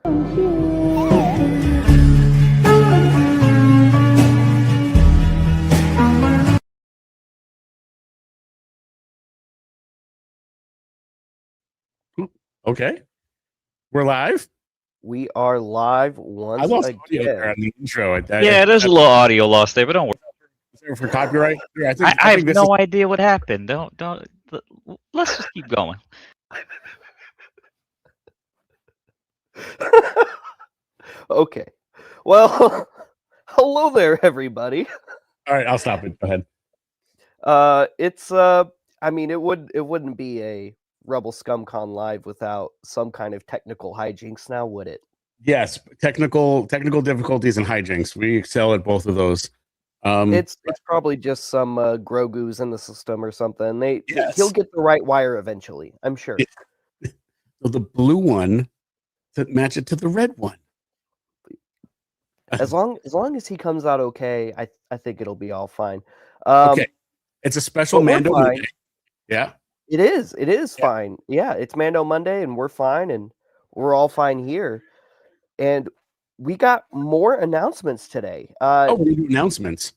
Okay, we're live. We are live I once lost audio there again. on the intro. Yeah, there's a little audio loss there, but don't worry. Is there for copyright? Yeah, I have no idea what happened. Don't. Let's just keep going. Okay. Well, hello there, everybody. All right, I'll stop it. Go ahead. I mean, it wouldn't be a Rebel ScumCon live without some kind of technical hijinks now, would it? Yes, technical difficulties and hijinks. We excel at both of those. It's probably just some Grogu's in the system or something. He'll Yes. get the right wire eventually, I'm sure. So the blue one to match it to the red one. As long as he comes out okay, I think it'll be all fine. Okay, it's a special but we're Mando fine. Monday. Yeah, It is Yeah. fine. Yeah, it's Mando Monday, and we're fine, and we're all fine here. And we got more announcements today. we do announcements.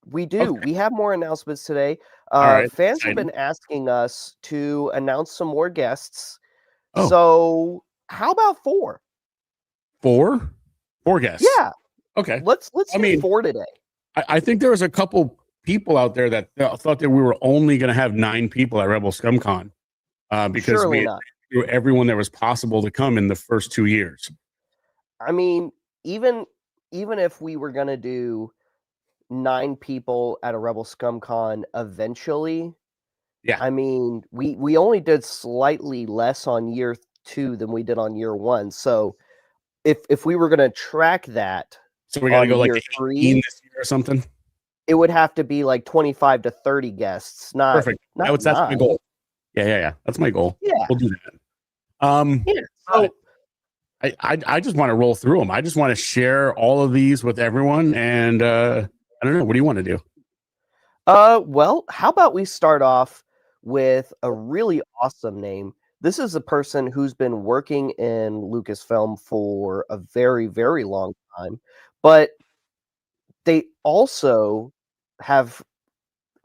We do. Okay. We have more announcements today. All right, Fans exciting. have been asking us to announce some more guests. Oh. So how about 4? 4 guests. Yeah. Okay. Let's do 4 today. I think there was a couple people out there that thought that we were only going to have 9 people at Rebel ScumCon because Surely we not. threw everyone that was possible to come in the first 2 years. I mean, even if we were gonna do 9 people at a Rebel ScumCon eventually, Yeah. I mean, we only did slightly less on year 2 than we did on year 1. So if we were gonna track that, So we got to on go like year 18 3, this year or something. it would have to be like 25 to 30 guests, not Perfect. not That's my 9. goal. Yeah. That's my goal. Yeah. We'll do that. Yeah. So I just want to roll through them. I just want to share all of these with everyone. And I don't know. What do you want to do? well, how about we start off with a really awesome name. This is a person who's been working in Lucasfilm for a very, very long time, but they also have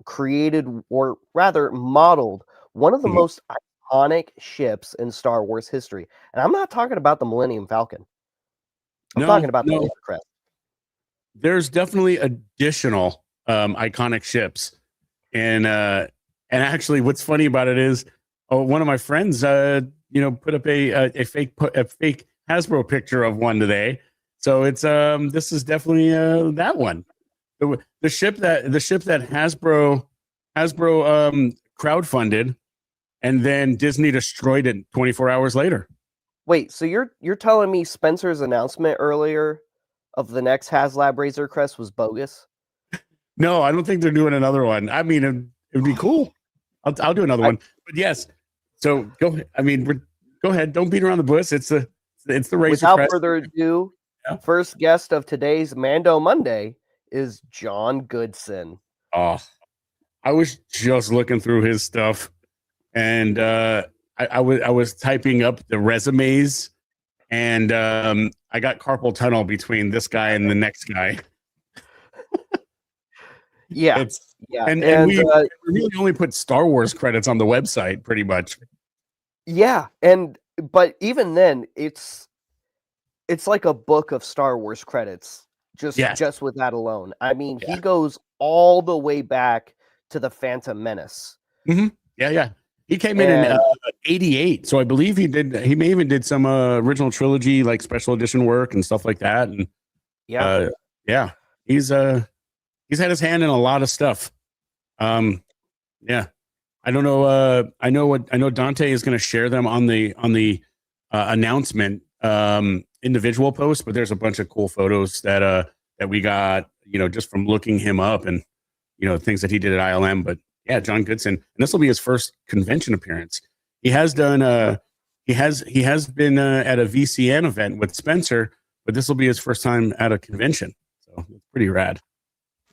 created, or rather modeled, one of the Mhm. most iconic ships in Star Wars history. And I'm not talking about the Millennium Falcon. I'm talking about the Razor Crest. There's definitely additional iconic ships, and actually, what's funny about it is, one of my friends, put up a fake Hasbro picture of one today. So it's this is definitely that one, the ship that Hasbro crowdfunded, and then Disney destroyed it 24 hours later. Wait, so you're telling me Spencer's announcement earlier of the next HasLab Razor Crest was bogus? No, I don't think they're doing another one. I mean, it'd be cool. I'll do another one. But yes, so go. I mean, go ahead. Don't beat around the bush. It's the Razor Without Crest. further ado, Yeah. First guest of today's Mando Monday is John Goodson. Oh, I was just looking through his stuff, and I was typing up the resumes, and I got carpal tunnel between this guy and the next guy. Yeah, and we really only put Star Wars credits on the website, pretty much. Yeah, but even then, it's like a book of Star Wars credits. Just with that alone. I mean, he goes all the way back to the Phantom Menace. Mm-hmm. Yeah. He came in 88, so I believe he may even did some original trilogy, like special edition work and stuff like that. And he's had his hand in a lot of stuff. Yeah, I don't know. I know Dante is going to share them on the announcement individual post, but there's a bunch of cool photos that we got, just from looking him up, and things that he did at ILM. But yeah, John Goodson, and this will be his first convention appearance. He has done he has been at a VCN event with Spencer, but this will be his first time at a convention. So it's pretty rad.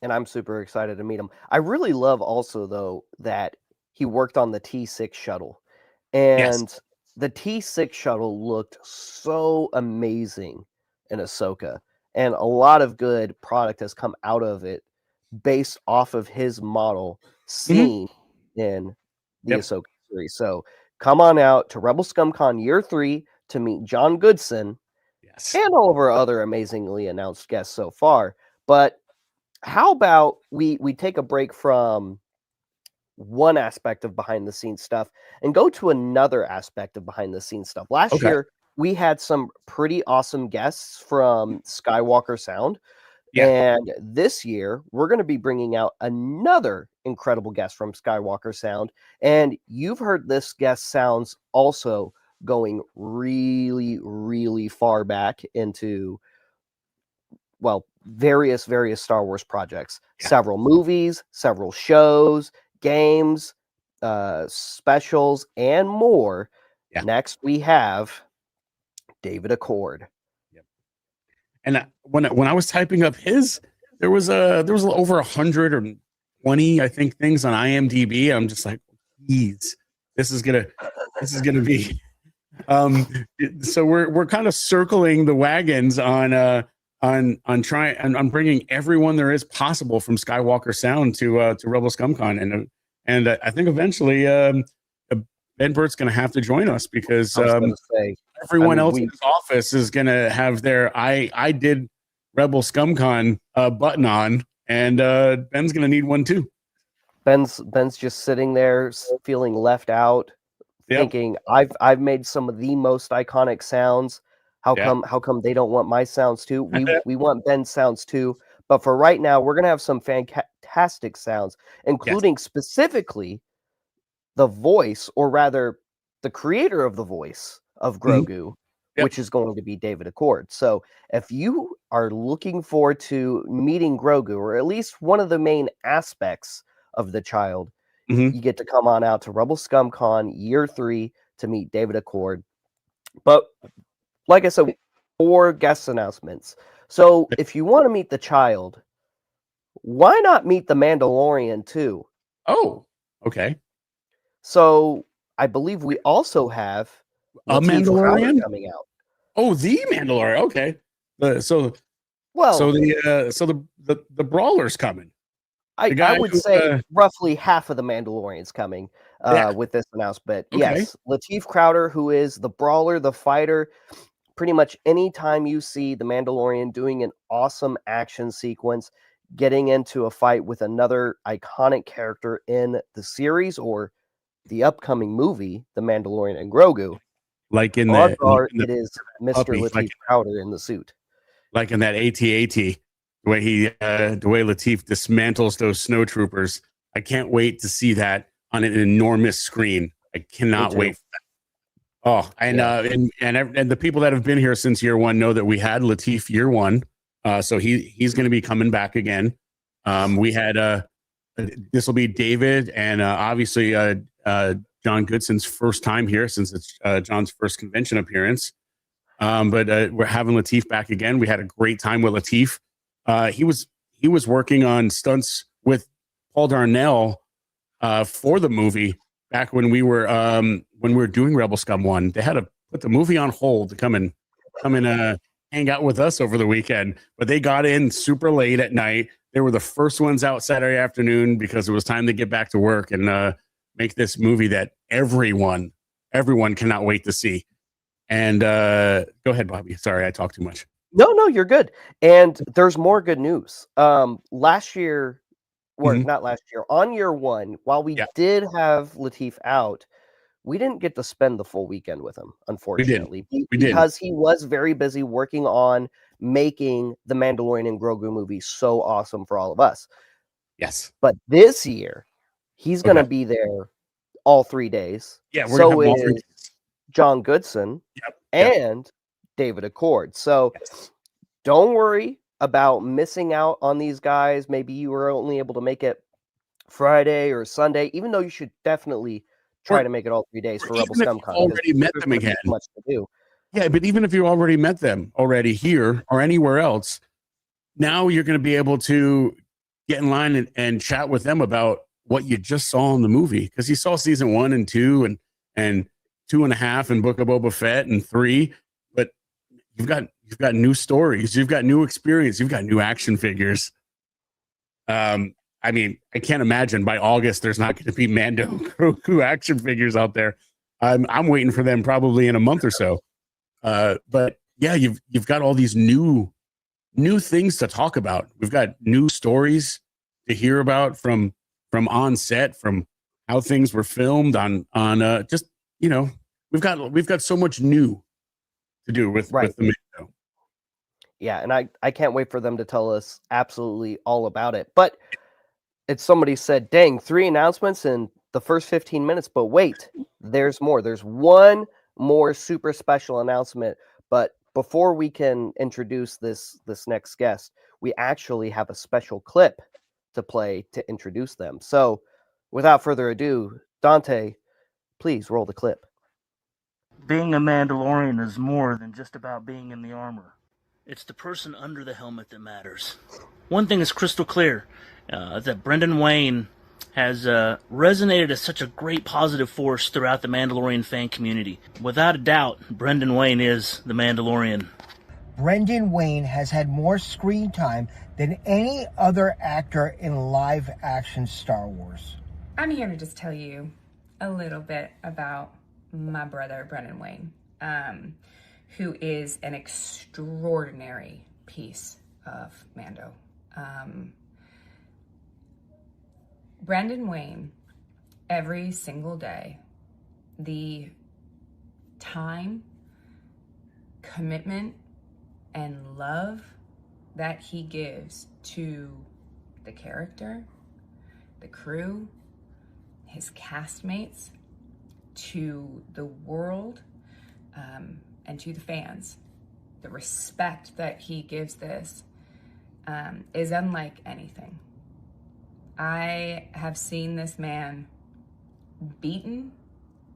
And I'm super excited to meet him. I really love also, though, that he worked on the T6 shuttle. And the T6 shuttle looked so amazing in Ahsoka, and a lot of good product has come out of it based off of his model seen in the Yep. Ahsoka series. So come on out to Rebel ScumCon Year 3 to meet John Goodson Yes. and all of our other amazingly announced guests so far. But how about we take a break from one aspect of behind the scenes stuff and go to another aspect of behind the scenes stuff. Last Okay. year, we had some pretty awesome guests from Skywalker Sound. Yeah. And this year, we're going to be bringing out another incredible guest from Skywalker Sound. And you've heard this guest sounds also going really, really far back into, well, various Star Wars projects, Yeah. several movies, several shows, games, specials, and more. Yeah. Next, we have David Accord. And when I was typing up his, there was over 120, I think, things on IMDb. I'm just like, geez, this is gonna be. So we're kind of circling the wagons on trying and bringing everyone there is possible from Skywalker Sound to Rebel ScumCon, and I think eventually Ben Burt's going to have to join us because I was gonna say, everyone else in his office is going to have their I did Rebel ScumCon button on, and Ben's going to need one too. Ben's just sitting there feeling left out, thinking I've made some of the most iconic sounds. How come they don't want my sounds too? We want Ben's sounds too. But for right now, we're gonna have some fantastic sounds, including specifically the voice, or rather, the creator of the voice of Grogu, which is going to be David Accord. So if you are looking forward to meeting Grogu, or at least one of the main aspects of the child, you get to come on out to Rebel ScumCon Year 3 to meet David Accord. But like I said, 4 guest announcements. So if you want to meet the child, why not meet the Mandalorian too? Oh, okay. So I believe we also have a Lateef Mandalorian Crowder coming out. Oh, the Mandalorian. Okay. So the brawler's coming. I would say roughly half of the Mandalorians coming with this announcement. Okay. Yes, Lateef Crowder, who is the brawler, the fighter. Pretty much anytime you see the Mandalorian doing an awesome action sequence, getting into a fight with another iconic character in the series or the upcoming movie, The Mandalorian and Grogu, like it is Mr. Lateef Crowder in the suit. Like in that AT-AT, the way Lateef dismantles those snow troopers. I can't wait to see that on an enormous screen. I cannot wait for that. Oh, and the people that have been here since year one know that we had Lateef year one. So he's going to be coming back again. We had this will be David and obviously John Goodson's first time here since it's John's first convention appearance. But we're having Lateef back again. We had a great time with Lateef. He was working on stunts with Paul Darnell for the movie back when we were doing Rebel Scum 1. They had to put the movie on hold to come and hang out with us over the weekend. But they got in super late at night. They were the first ones out Saturday afternoon because it was time to get back to work and make this movie that everyone cannot wait to see. And go ahead, Bobby. Sorry, I talked too much. No, you're good. And there's more good news. Last year, or not last year, on year one, while we did have Lateef out, we didn't get to spend the full weekend with him, unfortunately. Because he was very busy working on making the Mandalorian and Grogu movie so awesome for all of us. Yes. But this year, he's going to be there all 3 days. Yeah, we're going to have all 3 days. John Goodson and David Accord. So don't worry about missing out on these guys. Maybe you were only able to make it Friday or Sunday, even though you should definitely try to make it all 3 days for Rebel ScumCon. Already met them again. Much to do. Yeah, but even if you already met them already here or anywhere else, now you're going to be able to get in line and chat with them about what you just saw in the movie, because you saw season 1 and 2 and 2.5 in Book of Boba Fett and 3, but you've got new stories, you've got new experience, you've got new action figures. I mean, I can't imagine by August there's not going to be Mando Grogu action figures out there. I'm waiting for them probably in a month or so. But yeah, you've got all these new things to talk about. We've got new stories to hear about from on set, from how things were filmed on just, you know, we've got so much new to do with the Mando. Yeah, and I can't wait for them to tell us absolutely all about it. But it's somebody said, dang, 3 announcements in the first 15 minutes. But wait, there's more. There's one more super special announcement. But before we can introduce this next guest, we actually have a special clip to play to introduce them. So without further ado, Dante, please roll the clip. Being a Mandalorian is more than just about being in the armor. It's the person under the helmet that matters. One thing is crystal clear, that Brendan Wayne has resonated as such a great positive force throughout the Mandalorian fan community. Without a doubt, Brendan Wayne is the Mandalorian. Brendan Wayne has had more screen time than any other actor in live-action Star Wars. I'm here to just tell you a little bit about my brother, Brendan Wayne, who is an extraordinary piece of Mando. Brendan Wayne, every single day, the time, commitment, and love that he gives to the character, the crew, his castmates, to the world, and to the fans. The respect that he gives this is unlike anything. I have seen this man beaten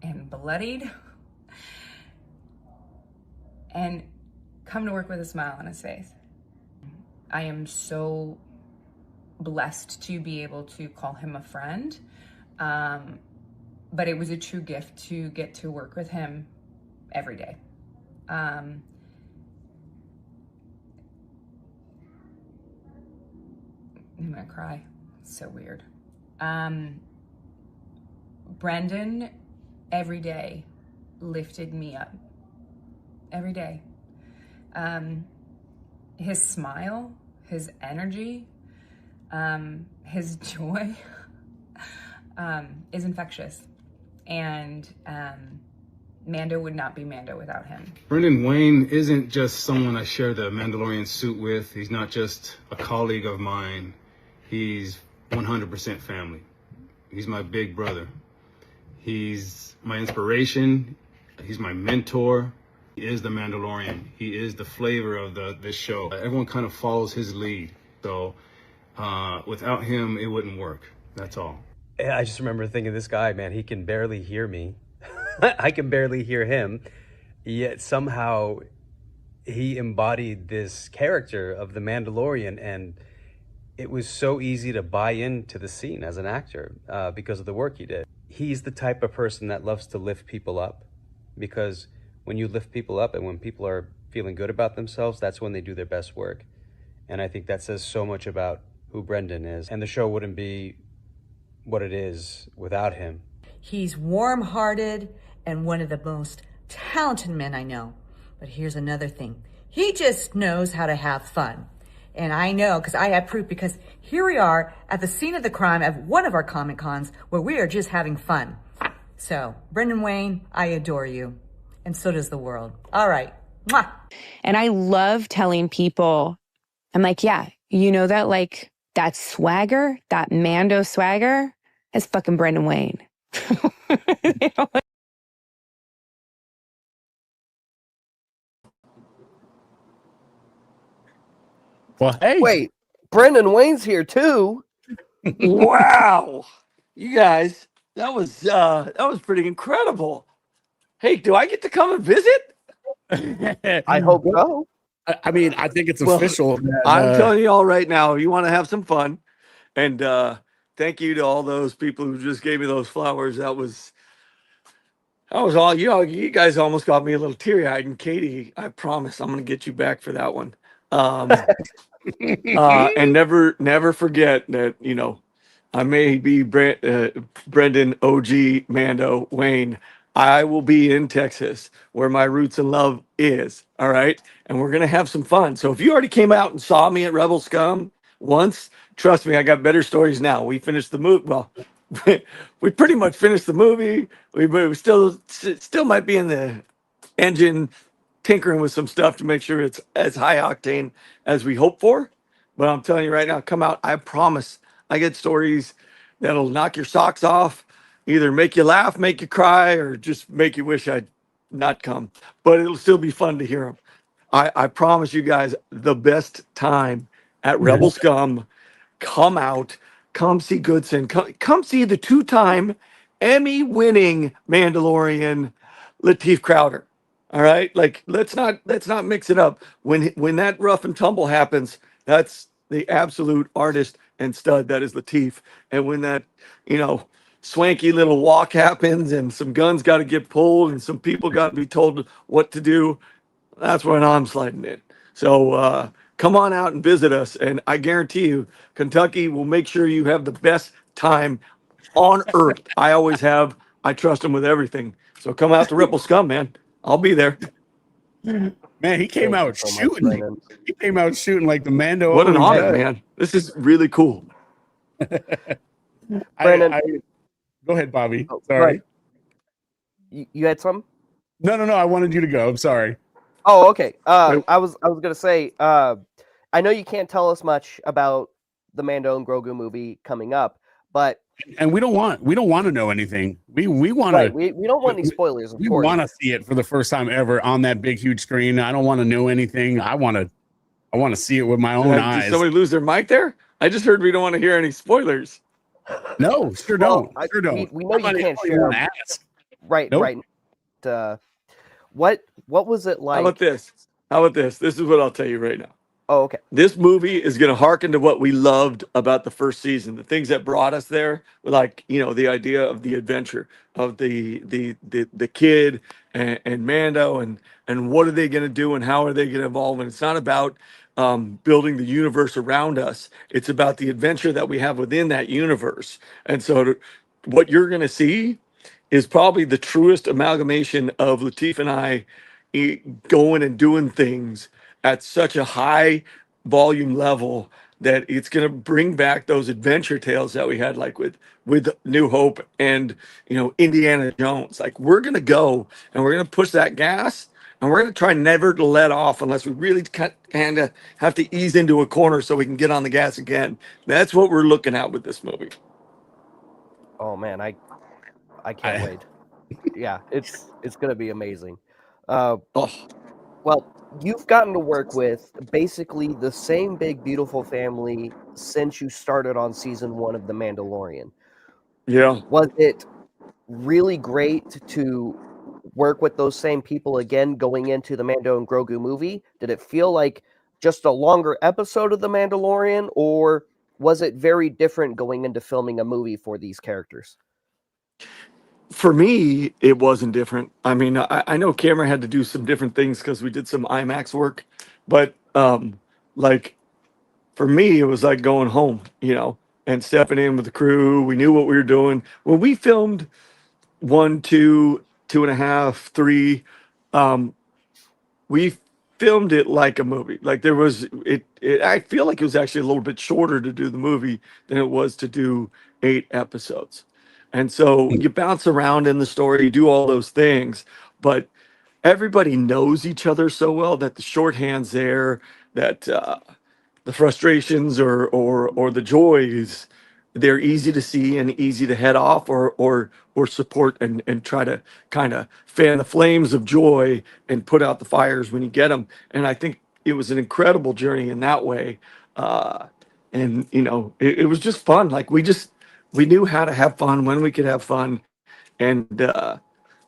and bloodied and come to work with a smile on his face. I am so blessed to be able to call him a friend, but it was a true gift to get to work with him every day. I'm gonna cry. It's so weird. Brendan, every day, lifted me up. Every day. His smile, his energy, his joy is infectious. And Mando would not be Mando without him. Brendan Wayne isn't just someone I share the Mandalorian suit with. He's not just a colleague of mine. He's 100% family. He's my big brother. He's my inspiration. He's my mentor. He is the Mandalorian. He is the flavor of this show. Everyone kind of follows his lead. So without him, it wouldn't work. That's all. I just remember thinking, this guy, man, he can barely hear me. I can barely hear him. Yet somehow he embodied this character of the Mandalorian, and it was so easy to buy into the scene as an actor because of the work he did. He's the type of person that loves to lift people up, because when you lift people up and when people are feeling good about themselves, that's when they do their best work. And I think that says so much about who Brendan is. And the show wouldn't be what it is without him. He's warm-hearted and one of the most talented men I know. But here's another thing. He just knows how to have fun. And I know, because I have proof, because here we are at the scene of the crime at one of our Comic Cons where we are just having fun. So, Brendan Wayne, I adore you. And so does the world. All right. Mwah. And I love telling people, I'm like, yeah, you know that, like, that swagger, that Mando swagger, that's fucking Brendan Wayne. You know? Well, hey. Wait, Brendan Wayne's here too. Wow. You guys, that was pretty incredible. Hey, do I get to come and visit? I hope so. I mean, I think it's official. That, I'm telling you all right now, you want to have some fun. And thank you to all those people who just gave me those flowers. That was That was all. You guys almost got me a little teary eyed. And Katie, I promise I'm going to get you back for that one. And never forget that, I may be Brendan, OG, Mando, Wayne. I will be in Texas where my roots and love is. All right. And we're going to have some fun. So if you already came out and saw me at Rebel Scum once, trust me, I got better stories now. We finished the movie. Well, we pretty much finished the movie. We still might be in the engine tinkering with some stuff to make sure it's as high octane as we hope for. But I'm telling you right now, come out. I promise I get stories that'll knock your socks off, either make you laugh, make you cry, or just make you wish I'd not come. But it'll still be fun to hear them. I promise you guys the best time at Rebel Scum. Come out, come see Goodson, come see the 2-time Emmy-winning Mandalorian Lateef Crowder. All right, like let's not mix it up. When that rough and tumble happens, that's the absolute artist and stud that is Lateef. And when that swanky little walk happens and some guns got to get pulled and some people got to be told what to do, that's when I'm sliding in. So come on out and visit us, and I guarantee you, Kentucky will make sure you have the best time on earth. I always have. I trust them with everything. So come out to Ripple Scum, man. I'll be there. Man, he came Thank out you so much, shooting. Brennan. He came out shooting like the Mando. What an always honor, does. man. This is really cool. Brennan. Go ahead, Bobby. Oh, Sorry. You had some? No. I wanted you to go. I'm sorry. Oh, okay. I was gonna say, I know you can't tell us much about the Mando and Grogu movie coming up, but And we don't want to know anything. We want right, to. we don't want any spoilers. Of We course, want to see it for the first time ever on that big, huge screen. I don't want to know anything. I want to see it with my own eyes. Did somebody lose their mic there? I just heard we don't want to hear any spoilers. No, sure don't. Sure don't. We know you can't share. Right, Nope. right. What was it like? How about this? This is what I'll tell you right now. Oh, okay. This movie is going to harken to what we loved about the first season, the things that brought us there, like the idea of the adventure of the kid and Mando, and what are they going to do and how are they going to evolve. And it's not about building the universe around us. It's about the adventure that we have within that universe. And so what you're going to see is probably the truest amalgamation of Lateef and I going and doing things at such a high volume level that it's going to bring back those adventure tales that we had, like with New Hope and Indiana Jones. Like, we're going to go and we're going to push that gas, and we're going to try never to let off unless we really kind of have to ease into a corner so we can get on the gas again. That's what we're looking at with this movie. Oh man, I can't wait. Yeah, it's gonna be amazing. Well, you've gotten to work with basically the same big beautiful family since you started on season 1 of The Mandalorian. Yeah. Was it really great to work with those same people again going into the Mando and Grogu movie? Did it feel like just a longer episode of The Mandalorian, or was it very different going into filming a movie for these characters? For me, it wasn't different. I mean, I know Cameron had to do some different things because we did some IMAX work, but like for me, it was like going home, and stepping in with the crew. We knew what we were doing when we filmed 1, 2, 2.5, 3. We filmed it like a movie. Like there was it. I feel like it was actually a little bit shorter to do the movie than it was to do 8 episodes. And so you bounce around in the story, you do all those things, but everybody knows each other so well that the shorthand's there, that the frustrations or the joys, they're easy to see and easy to head off or support and try to kind of fan the flames of joy and put out the fires when you get them. And I think it was an incredible journey in that way. And it was just fun. Like we knew how to have fun when we could have fun, and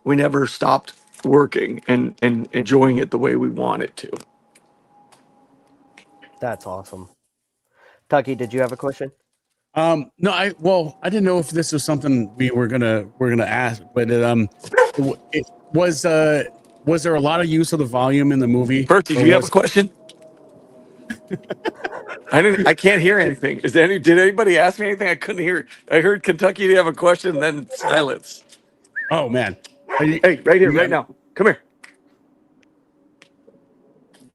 we never stopped working and enjoying it the way we wanted to. That's awesome. Tucky, did you have a question? No, I didn't know if this was something we're gonna ask, but Was there a lot of use of the volume in the movie? Percy, do you have a question? I can't hear anything. Did anybody ask me anything? I couldn't hear. I heard Kentucky, do you have a question? Then silence. Oh man. Hey, right here, right now. Come here.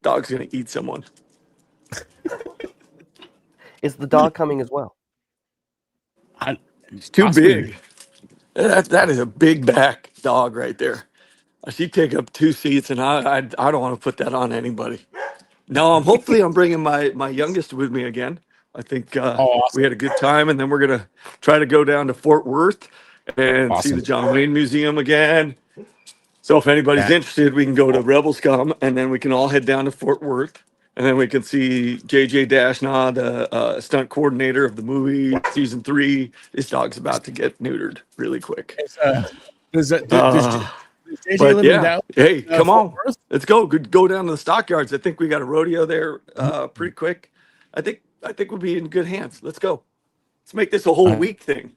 Dog's gonna eat someone. Is the dog coming as well? It's too big. That is a big back dog right there. She'd take up 2 seats, and I don't want to put that on anybody. No, hopefully I'm bringing my youngest with me again. I think awesome. we had a good time, and then we're gonna try to go down to Fort Worth and see the John Wayne Museum again. So if anybody's interested, we can go to Rebel Scum, and then we can all head down to Fort Worth, and then we can see JJ Dashnaw, the stunt coordinator of the movie season 3. This dog's about to get neutered really quick. Does JJ But live in yeah, Dallas? hey, come Fort on, Worth? let's go. Go down to the stockyards. I think we got a rodeo there pretty quick. I think we'll be in good hands. Let's go. Let's make this a whole week thing.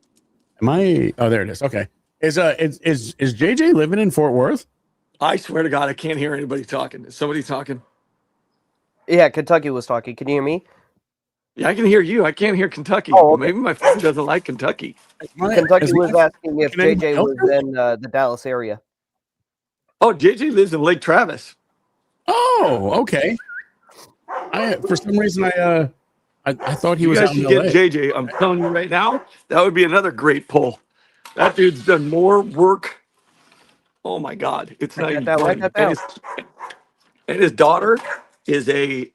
Am I? Oh, there it is. Okay. Is JJ living in Fort Worth? I swear to God, I can't hear anybody talking. Is somebody talking? Yeah, Kentucky was talking. Can you hear me? Yeah, I can hear you. I can't hear Kentucky. Oh, okay. Maybe my phone doesn't like Kentucky. Kentucky was asking if JJ was in the Dallas area. Oh, JJ lives in Lake Travis. Oh, okay. For some reason I thought he was You guys out in should LA. get JJ. I'm telling you right now, that would be another great pull. That dude's done more work. Oh my God, it's not even funny. And his daughter is a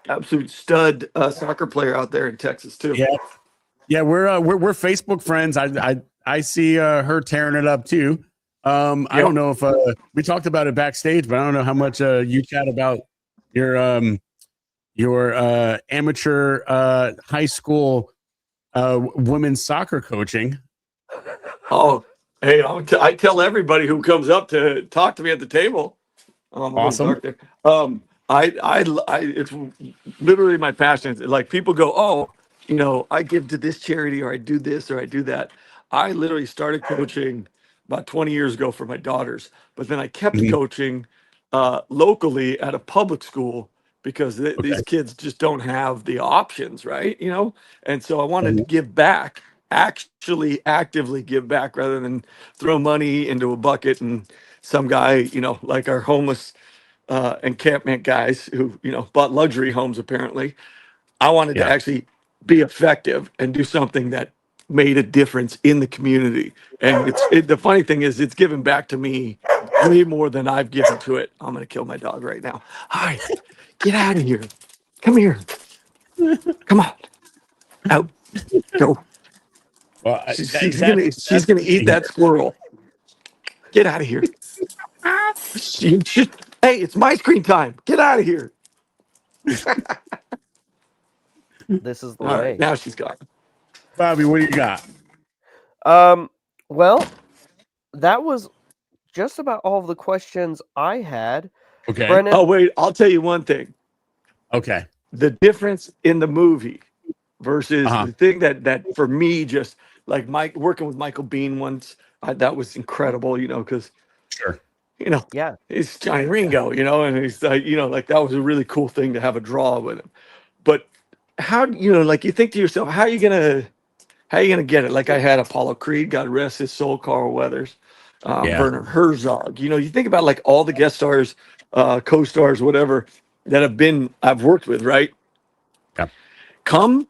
absolute stud soccer player out there in Texas too. Yeah, we're Facebook friends. I see her tearing it up too. I don't know if we talked about it backstage, but I don't know how much you chat about your amateur high school women's soccer coaching. Oh, hey, I tell everybody who comes up to talk to me at the table. Awesome. It's literally my passion. Like people go, oh, I give to this charity, or I do this, or I do that. I literally started coaching about 20 years ago for my daughters, but then I kept coaching locally at a public school because these kids just don't have the options, right? And so I wanted to give back, actually actively give back, rather than throw money into a bucket and some guy, like our homeless encampment guys who, bought luxury homes apparently. I wanted to actually be effective and do something that made a difference in the community. And the funny thing is, it's given back to me way more than I've given to it. I'm going to kill my dog right now. Hi, get out of here. Come here. Come on. Out. Go. Well, she's gonna eat that squirrel. Get out of here. Hey, it's my screen time. Get out of here. This is the All way. right, now she's gone. Bobby, what do you got? Well, that was just about all of the questions I had. Okay. Brennan, Oh, wait, I'll tell you one thing. Okay. The difference in the movie versus the thing that for me, just like working with Michael Bean once, that was incredible, because he's Johnny Ringo, and he's like that was a really cool thing to have a draw with him. But how, like you think to yourself, how are you gonna get it? Like I had Apollo Creed, God rest his soul, Carl Weathers, Werner Herzog. You think about like all the guest stars, co-stars, whatever that I've worked with, right? Yep. Come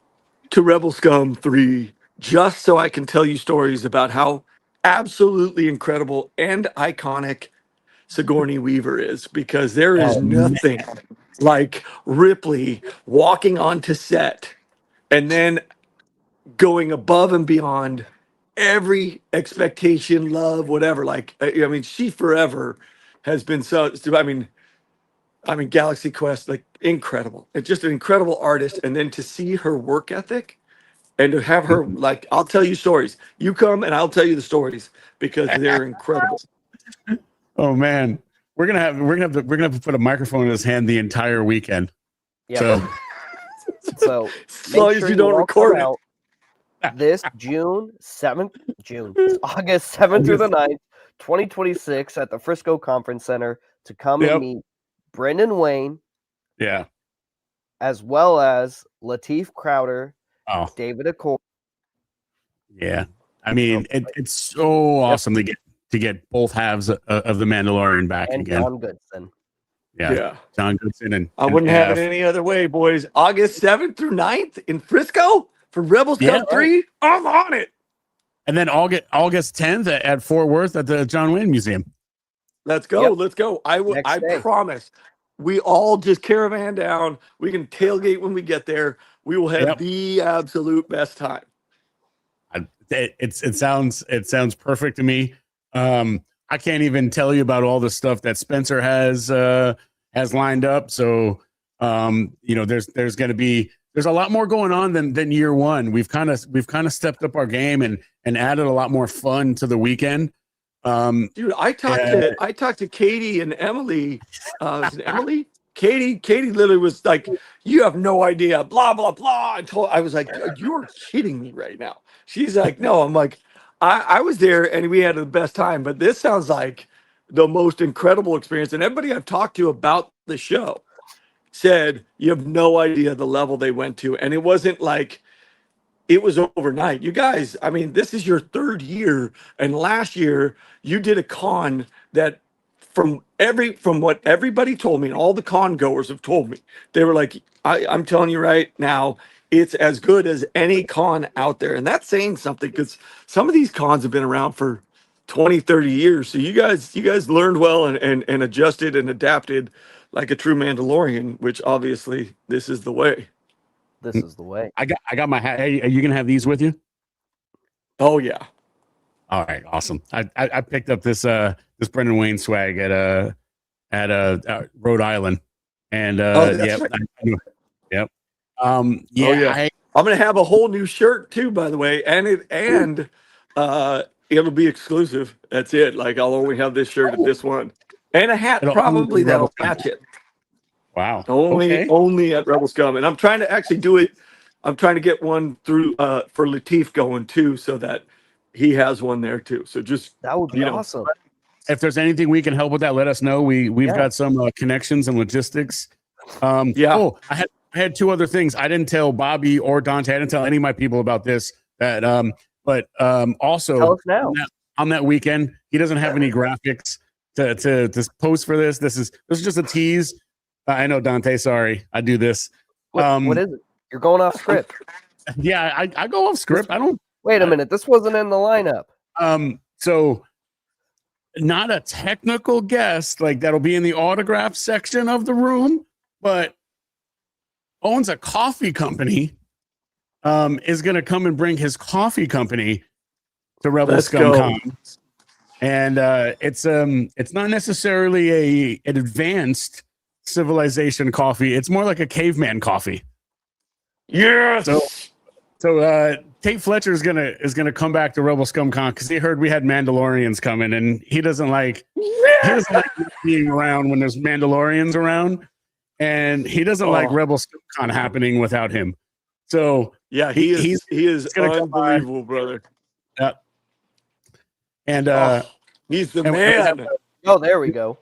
to Rebel Scum 3 just so I can tell you stories about how absolutely incredible and iconic Sigourney Weaver is, because there is nothing like Ripley walking onto set and then going above and beyond every expectation, love, whatever. Like, I mean, she forever has been I mean, Galaxy Quest, like incredible. It's just an incredible artist. And then to see her work ethic and to have her, like, I'll tell you stories. You come and I'll tell you the stories because they're incredible. Oh man, we're gonna have to put a microphone in his hand the entire weekend. Yeah. So as long as you don't record it. This August 7th through the 9th, 2026 at the Frisco Conference Center to come and meet Brendan Wayne. Yeah. As well as Lateef Crowder, David Accord. Yeah. I mean, it's so awesome to get both halves of the Mandalorian back and again. John Goodson. Yeah. John Goodson and I wouldn't have it any other way, boys. August 7th through 9th in Frisco for Rebels Cup 3. I'm on it. And then August 10th at Fort Worth at the John Wayne Museum. Let's go. Let's go. I promise. We all just caravan down. We can tailgate when we get there. We will have the absolute best time. It sounds perfect to me. I can't even tell you about all the stuff that Spencer has lined up. So there's a lot more going on than year one. We've kind of stepped up our game and added a lot more fun to the weekend. Dude, I talked to Katie and Emily. Is it Emily? Katie literally was like, "You have no idea." Blah blah blah. I was like, "You're kidding me right now." She's like, "No." I'm like, I was there and we had the best time. But this sounds like the most incredible experience. And everybody I've talked to about the show said you have no idea the level they went to, and it wasn't like it was overnight. You guys, I mean, this is your third year, and last year you did a con that from what everybody told me, and all the con goers have told me, they were like, I'm telling you right now, it's as good as any con out there. And that's saying something, because some of these cons have been around for 20, 30 years. So you guys learned well and adjusted and adapted like a true Mandalorian, which obviously this is the way. This is the way. I got my hat. Are you gonna have these with you? Oh yeah. All right, awesome. I picked up this Brendan Wayne swag at Rhode Island, and yep. Yep. I'm gonna have a whole new shirt too, by the way, and it'll be exclusive. That's it. Like I'll only have this shirt at this one, and a hat probably that'll match it. Wow. Only at Rebel Scum. And I'm trying to actually do it. I'm trying to get one through for Lateef going too, so that he has one there too. So just that would be awesome. If there's anything we can help with that, let us know. We've got some connections and logistics. Oh, I had two other things. I didn't tell Bobby or Dante. I didn't tell any of my people about this. But also tell us now. On that weekend, he doesn't have any graphics to post for this. This is just a tease. I know, Dante. Sorry, I do this. What is it? You're going off script. Yeah, I go off script. I don't. Wait a minute. This wasn't in the lineup. So not a technical guest like that'll be in the autograph section of the room, but owns a coffee company. Is going to come and bring his coffee company to Rebel Scum Con. And it's not necessarily an advanced civilization coffee. It's more like a caveman coffee. Yes. So Tate Fletcher is gonna come back to Rebel Scum Con because he heard we had Mandalorians coming, and he doesn't like being around when there's Mandalorians around, and he doesn't like Rebel Scum Con happening without him. So yeah, he is unbelievable, brother. Yeah. And he's the man. Oh, there we go.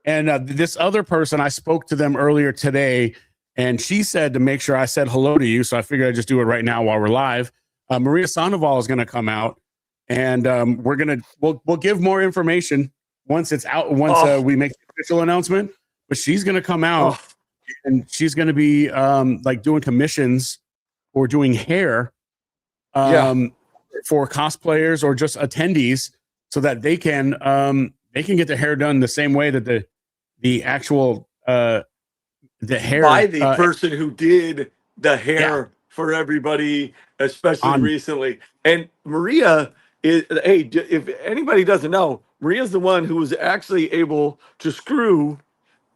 And this other person, I spoke to them earlier today, and she said to make sure I said hello to you. So I figured I'd just do it right now while we're live. Maria Sandoval is going to come out, and we'll give more information once it's out. Once we make the official announcement, but she's going to come out, and she's going to be like doing commissions or doing hair, for cosplayers or just attendees, so that they can get their hair done the same way that the actual the hair by the person who did the hair for everybody, especially recently. And Maria is, hey, if anybody doesn't know, Maria's the one who was actually able to screw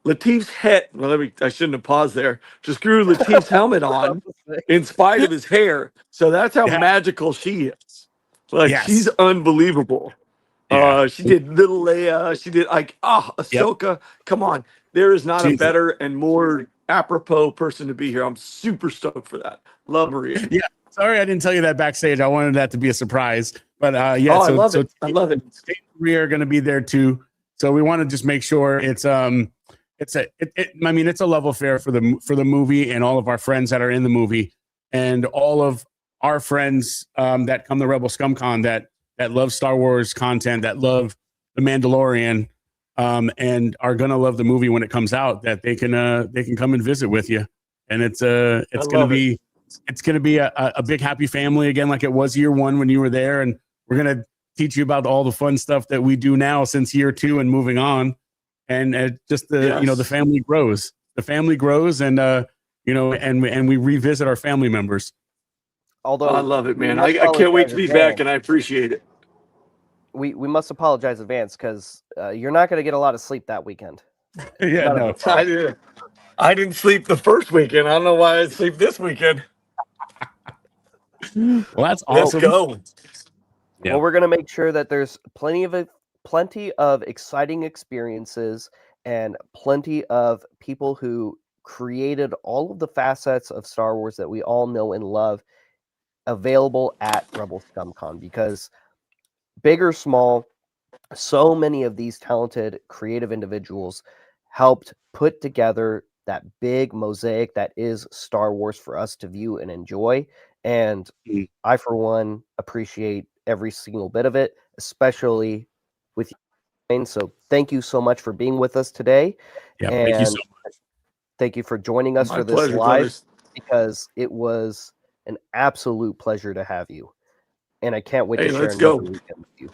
Lateef's head. Well, I shouldn't have paused there. To screw Lateef's helmet on in spite of his hair. So that's how magical she is. Like she's unbelievable. She did Little Leia. She did like Ahsoka. Yep. Come on, there is not a better and more apropos person to be here. I'm super stoked for that. Love Maria. Yeah, Sorry, I didn't tell you that backstage. I wanted that to be a surprise. But yeah, I so love it. I love it. We are going to be there too. So we want to just make sure it's I mean, it's a love affair for the movie and all of our friends that are in the movie and all of our friends that come to Rebel ScumCon that love Star Wars content, that love The Mandalorian, and are gonna love the movie when it comes out. That they can come and visit with you, and it's gonna be a big happy family again, like it was year one when you were there, and we're gonna teach you about all the fun stuff that we do now since year two and moving on, and just the family grows. The family grows, and and we revisit our family members. Although I love it, man. I can't wait to be back, and I appreciate it. We must apologize in advance because you're not going to get a lot of sleep that weekend. Yeah, no. I didn't sleep the first weekend. I don't know why I sleep this weekend. Well, that's awesome. Let's go. Yeah. Well, we're going to make sure that there's plenty of exciting experiences and plenty of people who created all of the facets of Star Wars that we all know and love available at Rebel ScumCon, because big or small, so many of these talented creative individuals helped put together that big mosaic that is Star Wars for us to view and enjoy. And I, for one, appreciate every single bit of it, especially with you. So thank you so much for being with us today. Yeah, and thank you so much. Thank you for joining us My for this pleasure, live, brothers. because it was an absolute pleasure to have you. And I can't wait to share let's another go. weekend with you.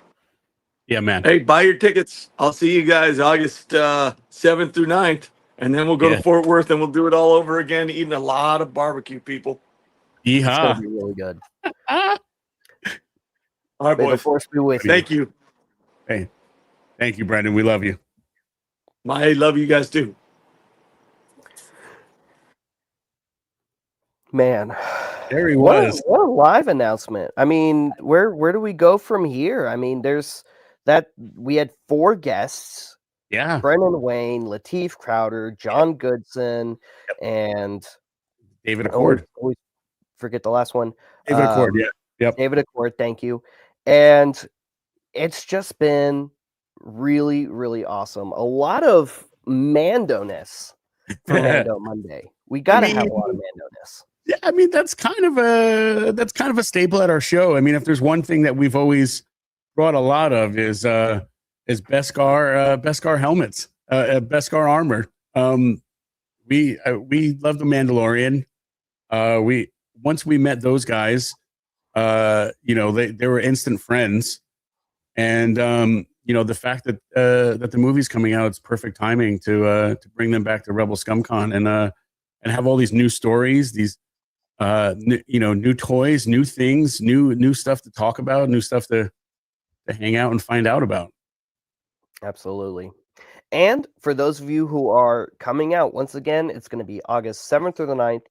Yeah, man. Hey, buy your tickets. I'll see you guys August 7th through 9th. And then we'll go to Fort Worth and we'll do it all over again, eating a lot of barbecue, people. It's going Yeehaw. to be really good. All right, May the boys. force be with you. Thank you. Hey, thank you, Brendan. We love you. I love you guys too. Man, there he was. What a live announcement. I mean, where do we go from here? I mean, we had 4 guests. Yeah. Brendan Wayne, Lateef Crowder, John Goodson, and David Accord. Always forget the last one. David Accord, yeah. Yep. David Accord, thank you. And it's just been really, really awesome. A lot of Mando-ness for Mando Monday. We got to have a lot of Mando-ness. Yeah, I mean that's kind of a staple at our show. I mean, if there's one thing that we've always brought a lot of is Beskar helmets, Beskar armor. We love the Mandalorian. Once we met those guys, they were instant friends, and the fact that the movie's coming out, it's perfect timing to bring them back to Rebel ScumCon and have all these new stories, these new toys, new things, new stuff to talk about, new stuff to hang out and find out about. Absolutely. And for those of you who are coming out, once again, it's going to be August 7th through the 9th,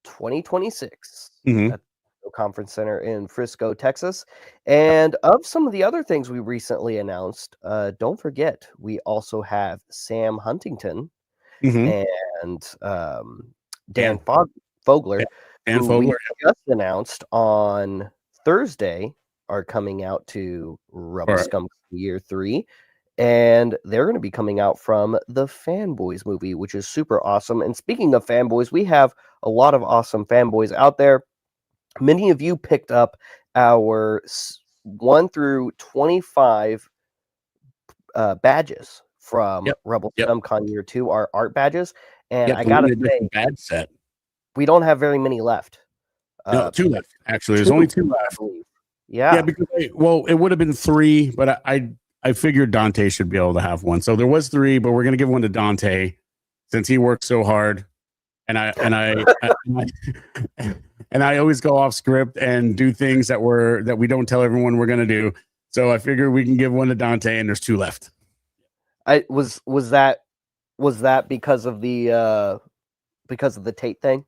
2026 at the Conference Center in Frisco, Texas. And of some of the other things we recently announced, don't forget, we also have Sam Huntington and Dan Fogler, Dan who Fogler, we just announced on Thursday are coming out to Rebel Scum Year 3. And they're going to be coming out from the Fanboys movie, which is super awesome. And speaking of fanboys, we have a lot of awesome fanboys out there. Many of you picked up our 1 through 25 badges from Rebel ScumCon Year 2, our art badges. And I got to say, badge set. We don't have very many left. No, 2 left, actually. There's only 2 left. Yeah, because it would have been 3, but I figured Dante should be able to have one. So there was 3, but we're going to give one to Dante since he worked so hard. And I always go off script and do things that we don't tell everyone we're going to do. So I figured we can give one to Dante, and there's 2 left. Was that because of the Tate thing?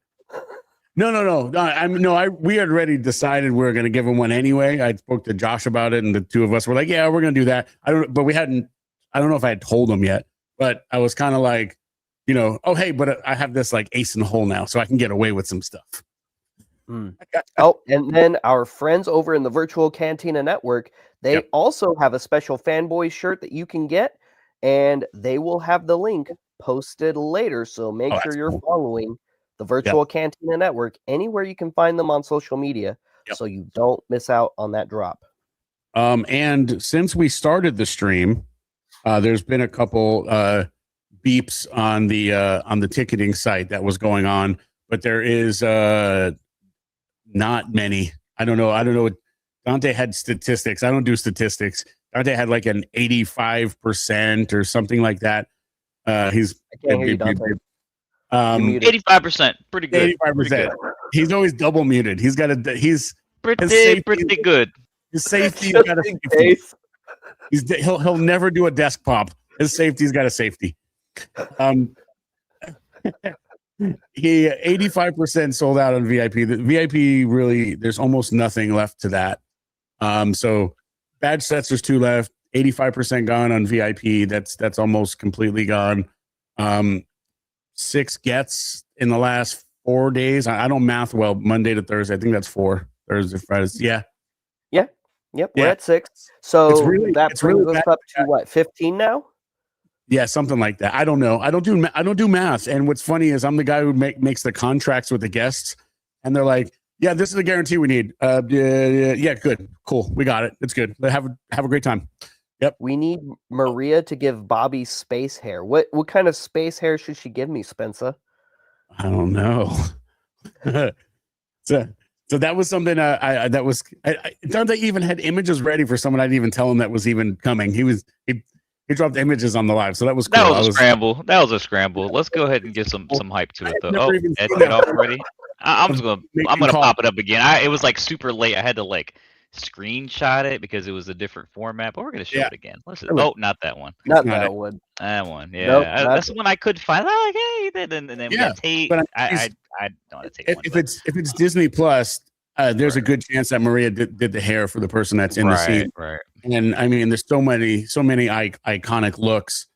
No. We had already decided we were going to give him one anyway. I spoke to Josh about it, and the 2 of us were like, "Yeah, we're going to do that." I don't know if I had told him yet, but I was kind of like, oh hey, but I have this like ace in the hole now, so I can get away with some stuff. Oh, and then our friends over in the Virtual Cantina Network, they also have a special fanboy shirt that you can get, and they will have the link posted later. So make sure you're following the Virtual Cantina Network anywhere you can find them on social media, so you don't miss out on that drop. And since we started the stream, there's been a couple beeps on the ticketing site that was going on, but there is not many. I don't know. Dante had statistics. I don't do statistics. Dante had like an 85% or something like that. He's I can't hear you, Dante. 85%, pretty good. 85%. He's always double muted. He's got a. He's pretty good. His safety's got a safety. He'll never do a desk pop. His safety's got a safety. He 85% sold out on VIP. The VIP really, there's almost nothing left to that. So badge sets, there's 2 left. 85% gone on VIP. That's almost completely gone. 6 gets in the last 4 days. I don't math well. Monday to Thursday. I think that's 4. Thursday, Friday. Yeah. Yep. We're at 6. So that brings us up to what, 15 now? Yeah, something like that. I don't know. I don't do math. And what's funny is I'm the guy who makes the contracts with the guests, and they're like, "Yeah, this is a guarantee we need." Yeah, good, cool, we got it. It's good. Have a great time. Yep. We need Maria to give Bobby space hair. What kind of space hair should she give me, Spencer? I don't know. So that was something. Dante even had images ready for someone. I didn't even tell him that was even coming. He dropped images on the live, so that was cool. That was a scramble. Let's go ahead and get some hype to it, though. Oh, that's it already. I'm gonna pop it up again. It was like super late. I had to like screenshot it because it was a different format, but we're gonna show it again. Not that one. Not that one. That one. Yeah, Nope, that's the one I could find. Like, hey, and then we got Tate. I don't want to take one. If it's Disney Plus, there's a good chance that Maria did the hair for the person that's in the scene. Right. And I mean, there's so many iconic looks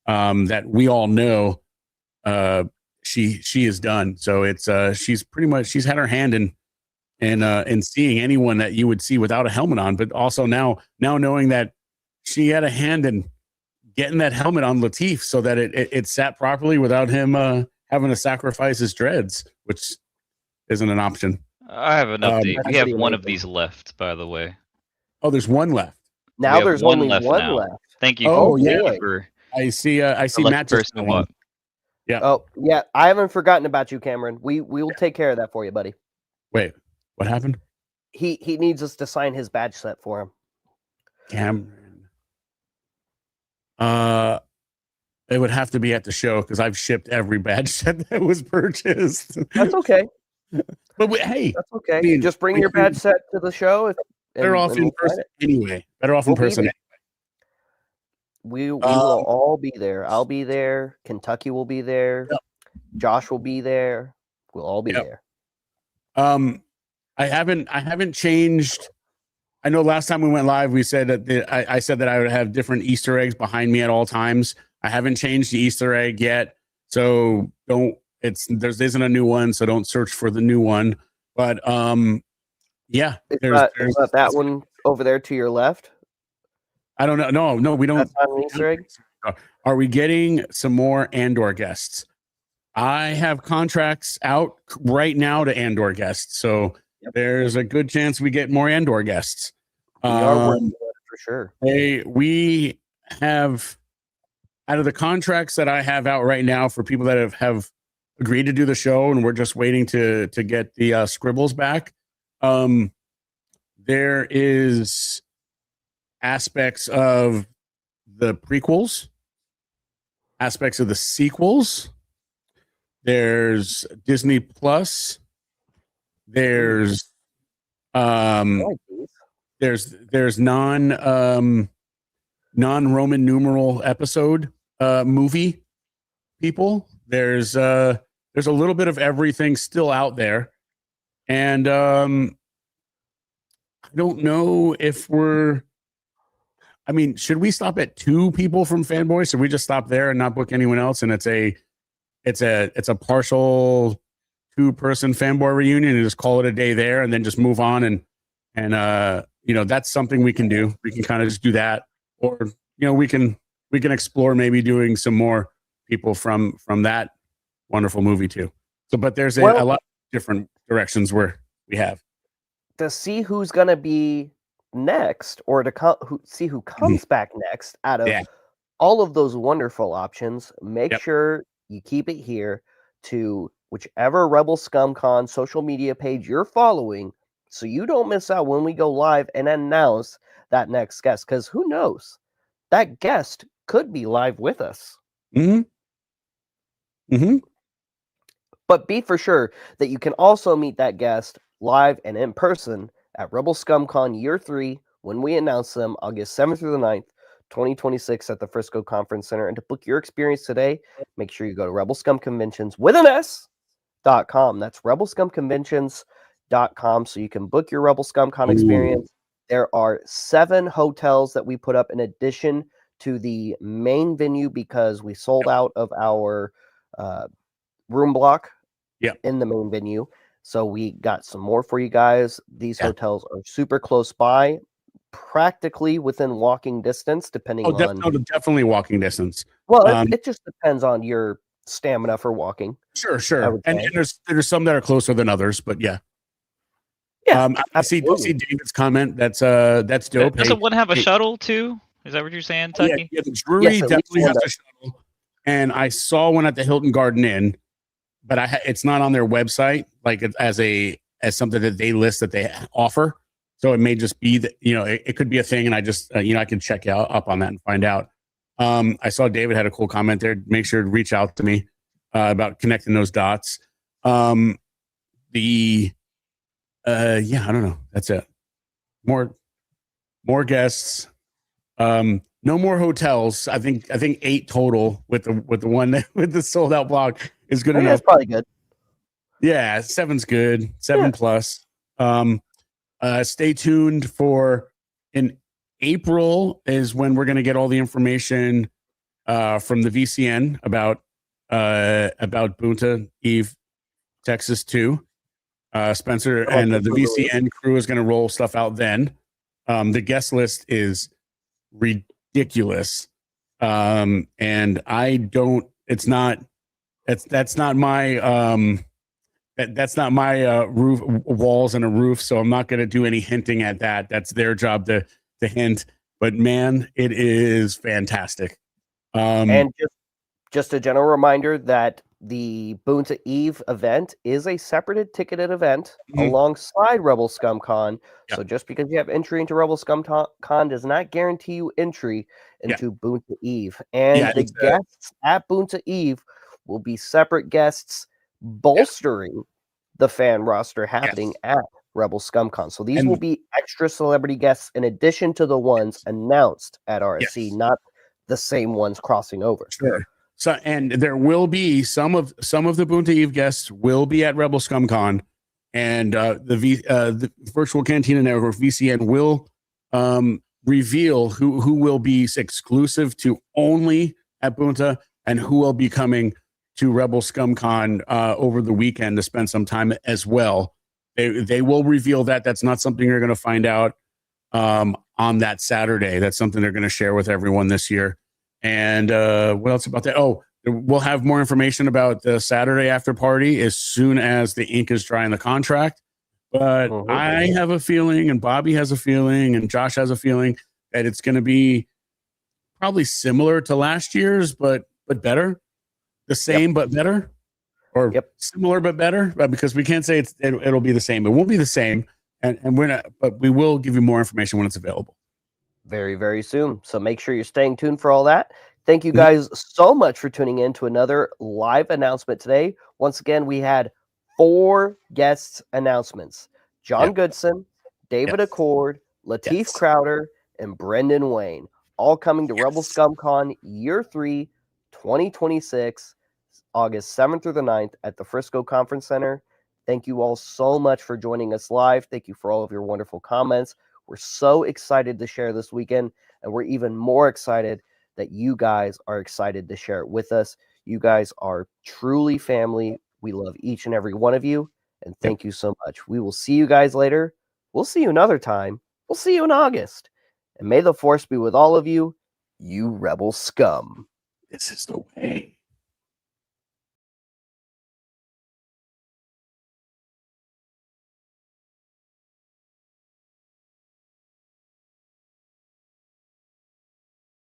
that we all know she is done. So it's she's had her hand in seeing anyone that you would see without a helmet on, but also now knowing that she had a hand in getting that helmet on Latif so that it sat properly without him having to sacrifice his dreads, which isn't an option. I have an update. We have one of these left, by the way. Oh, there's one left. Now there's only one left. Thank you. Oh, yeah. I see Matt just up. Yeah. Oh, yeah. I haven't forgotten about you, Cameron. We will take care of that for you, buddy. Wait, what happened? He needs us to sign his badge set for him. Cameron. It would have to be at the show because I've shipped every badge set that was purchased. That's okay. But hey, that's okay. I mean, just bring your badge set to the show. Better off in person anyway. Better off in person anyway. We will all be there. I'll be there. Kentucky will be there. Yep. Josh will be there. We'll all be there. I haven't changed. I know last time we went live, we said that I said that I would have different Easter eggs behind me at all times. I haven't changed the Easter egg yet, so there isn't a new one, so don't search for the new one. But yeah, there's that one over there to your left. I don't know. No, we don't. That's not an Easter egg. Are we getting some more Andor guests? I have contracts out right now to Andor guests, so there's a good chance we get more Andor guests. We are working on it for sure. We have, out of the contracts that I have out right now for people that have agreed to do the show, and we're just waiting to get the scribbles back. There is aspects of the prequels, aspects of the sequels. There's Disney Plus. There's there's non-Roman numeral episode movie people. There's a little bit of everything still out there, and I don't know if I mean, should we stop at 2 people from Fanboy? Should we just stop there and not book anyone else? And it's a partial 2-person fanboy reunion and just call it a day there, and then just move on. And that's something we can do. We can kind of just do that, or we can explore maybe doing some more people from that wonderful movie too. So, but there's a lot of different directions where we have to see who's going to be next, or to see who comes back next out of all of those wonderful options. Make sure you keep it here to whichever Rebel ScumCon social media page you're following, so you don't miss out when we go live and announce that next guest, because who knows, that guest could be live with us. But be for sure that you can also meet that guest live and in person at Rebel ScumCon Year 3 when we announce them August 7th through the 9th, 2026 at the Frisco Conference Center. And to book your experience today, make sure you go to Rebel Scum Conventions with an S.com. That's rebelscumconventions.com, so you can book your Rebel ScumCon experience. There are 7 hotels that we put up in addition to the main venue because we sold out of our room block in the main venue. So we got some more for you guys. These hotels are super close by, practically within walking distance, depending on... definitely walking distance. Well, it just depends on your stamina for walking. Sure. And there's some that are closer than others, but yeah. I see David's comment. That's dope. Doesn't one have a shuttle too? Is that what you're saying, Tucky? Yeah, the Drury definitely has a shuttle. And I saw one at the Hilton Garden Inn, but it's not on their website, like as something that they list that they offer. So it may just be that, it could be a thing. And I just, I can check up on that and find out. I saw David had a cool comment there. Make sure to reach out to me about connecting those dots. I don't know. That's it. More guests. No more hotels. I think 8 total with the one with the sold out block is good enough. That's probably good. Yeah, 7's good. 7 plus. Stay tuned for in April is when we're going to get all the information from the VCN about Bunta Eve Texas 2. Spencer and the VCN crew is going to roll stuff out then. The guest list is ridiculous. And that's not my roof walls and a roof. So I'm not going to do any hinting at that. That's their job to hint, but man, it is fantastic. And just a general reminder that the Bunta Eve event is a separate ticketed event alongside Rebel ScumCon. So just because you have entry into Rebel ScumCon does not guarantee you entry into Bunta Eve. And the guests at Bunta Eve will be separate guests bolstering the fan roster happening at Rebel ScumCon. So these will be extra celebrity guests in addition to the ones announced at RSC, not the same ones crossing over. Sure. So, and there will be some of the Bunta Eve guests will be at Rebel ScumCon, and the Virtual Cantina Network VCN will reveal who will be exclusive to only at Bunta and who will be coming to Rebel ScumCon over the weekend to spend some time as well. They will reveal that. That's not something you're going to find out on that Saturday. That's something they're going to share with everyone this year. And what else about that? Oh, we'll have more information about the Saturday after party as soon as the ink is dry in the contract. But I have a feeling, and Bobby has a feeling, and Josh has a feeling that it's going to be probably similar to last year's, but better. The same but better, or similar but better. Because we can't say it'll be the same. It won't be the same, and we're not. But we will give you more information when it's available. Very, very soon. So make sure you're staying tuned for all that. Thank you guys so much for tuning in to another live announcement today. Once again, we had 4 guests announcements. John Goodson, David Accord, Lateef Crowder, and Brendan Wayne, all coming to Rebel ScumCon Year 3, 2026, August 7th through the 9th at the Frisco Conference Center. Thank you all so much for joining us live. Thank you for all of your wonderful comments. We're so excited to share this weekend, and we're even more excited that you guys are excited to share it with us. You guys are truly family. We love each and every one of you, and thank you so much. We will see you guys later. We'll see you another time. We'll see you in August. And may the force be with all of you, you rebel scum. This is the way.